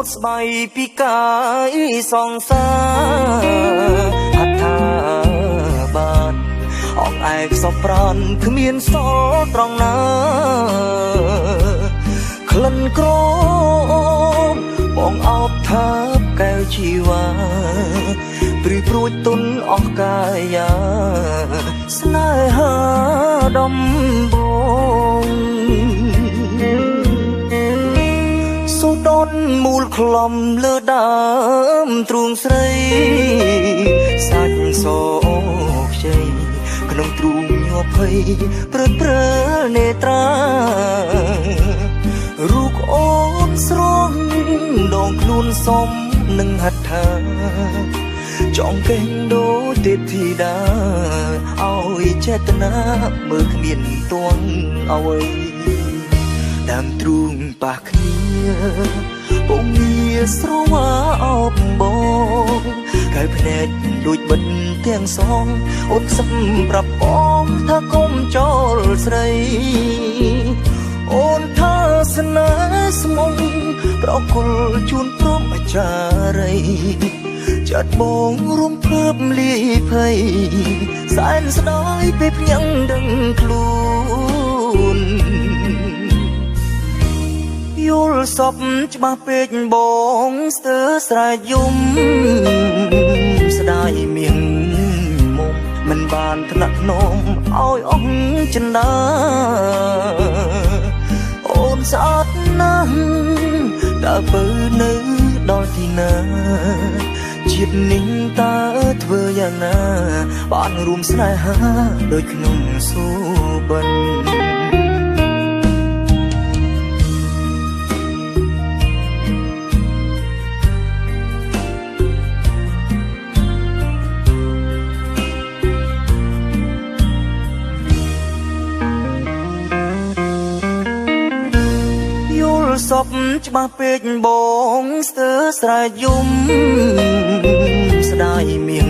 តស្បៃពីកាយសងសាហដ្ឋាបានអងឯកសប្រានគ្មានសល់ត្រង់ណាក្លិនក្រមបងអោបថាបកែវជីវ៉ាព្រួយព្រួយទុនអស់កាយាស្នេហាដំបងសូដនមូលខ្លំលើដើមទ្រូងស្រីសាច់សោខ្ចីក្នុងទ្រូងញ័រភ័យព្រឹកព្រើនេត្រារូបអូនស្រងដងខ្លួនសំនឹងហដ្ឋាចង់កេងដូចទេពធីតាឲ្យចេតនាមើលគ្មានទងអ្វីដើមទ្រូងប៉ះគ្នាពងងារស្រវាអោបបងកែភ្នែកដូចបិទទាំងសងអូនសឹកប្រាប់បងថាកុំចោលស្រីអូនថាស្នេហ៍ស្មុំប្រគល់ជូនព្រមអាចារ្យចាត់បងរួមភើបលាយភ័យសែនស្ដាយពេលភ្ញាំងដឹងខ្លួនយល់សពច្បាស់ពេកបងស្ទើរស្រែកយំស្ដាយមៀងមុំមិនបានថ្នាក់ភ្នំឲ្យអស់ចិន្តាអូនស្អាតណាស់តើបើនៅដល់ទីណាជាតិនេះតើធ្វើយ៉ាងណាបានរួមស្នេហាដូចក្នុងសូបិនសពច្បាស់ពេកបងស្ទើរស្រែកយំស្ដាយមៀង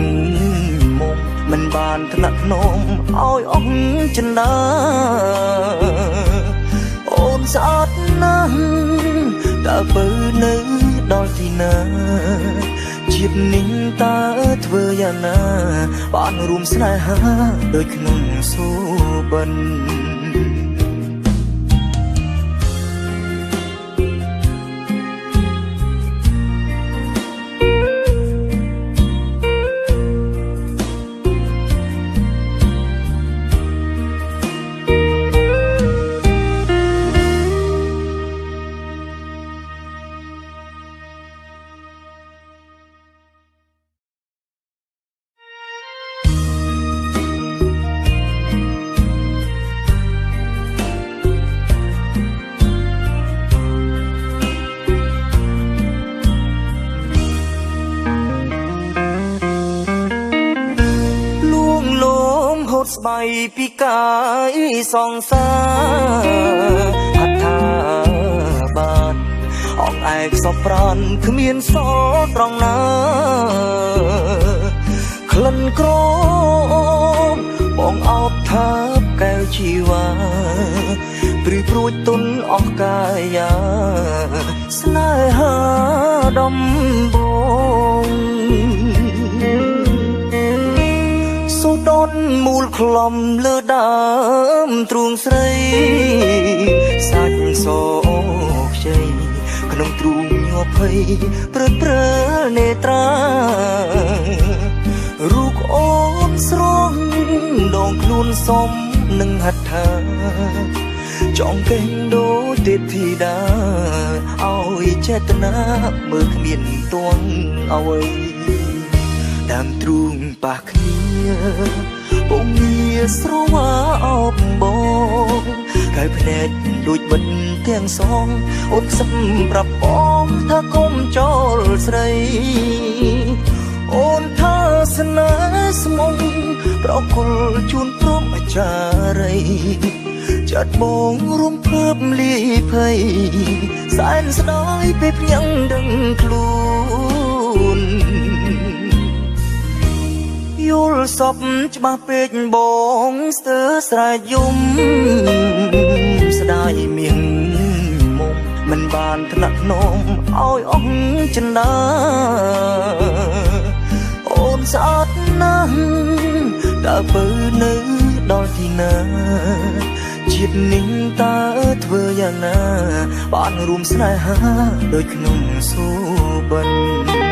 មុំមិនបានថ្នាក់ភ្នំឲ្យអស់ចិន្តាអូនស្អាតណាស់តើបើនៅដល់ទីណាជាតិនេះតើធ្វើយ៉ាងណាបានរួមស្នេហាដូចក្នុងសូបិនស្បៃពីកាយសងសាហដ្ឋាបានអងឯកសប្រានគ្មានសល់ត្រង់ណាក្លិនក្រមបងអោបថាបកែវជីវ៉ាព្រួយព្រួយទុនអស់កាយាស្នេហាដំបងសូដនមូលខ្លំលើដើមទ្រូងស្រីសាច់សោខ្ចីក្នុងទ្រូងញ័រភ័យព្រឹកព្រើនេត្រារូបអូនស្រងដងខ្លួនសំនឹងហដ្ឋាចង់កេងដូចទេពធីតាឲ្យចេតនាមើលគ្មានទងអ្វីដើមទ្រូងប៉ះគ្នាពងងារស្រវាអោបបងកែភ្នែកដូចបិទទាំងសងអូនសឹកប្រាប់បងថាកុំចោលស្រីអូនថាស្នេហ៍ស្មុំប្រគល់ជូនព្រមអាចារ្យចាត់បងរួមភើបលាយភ័យសែនស្ដាយពេលភ្ញាំងដឹងខ្លួនយល់សពច្បាស់ពេកបងស្ទើរស្រែកយំស្ដាយមៀងមុំមិន បានថ្នាក់ធ្នមឲ្យអស់ចិន្តាអូនស្អាតណាស់តើបើនៅដល់ទីណាជាតិនេះតើធ្វើយ៉ាងណាបានរួមស្នេហាដូចក្នុងសូបិន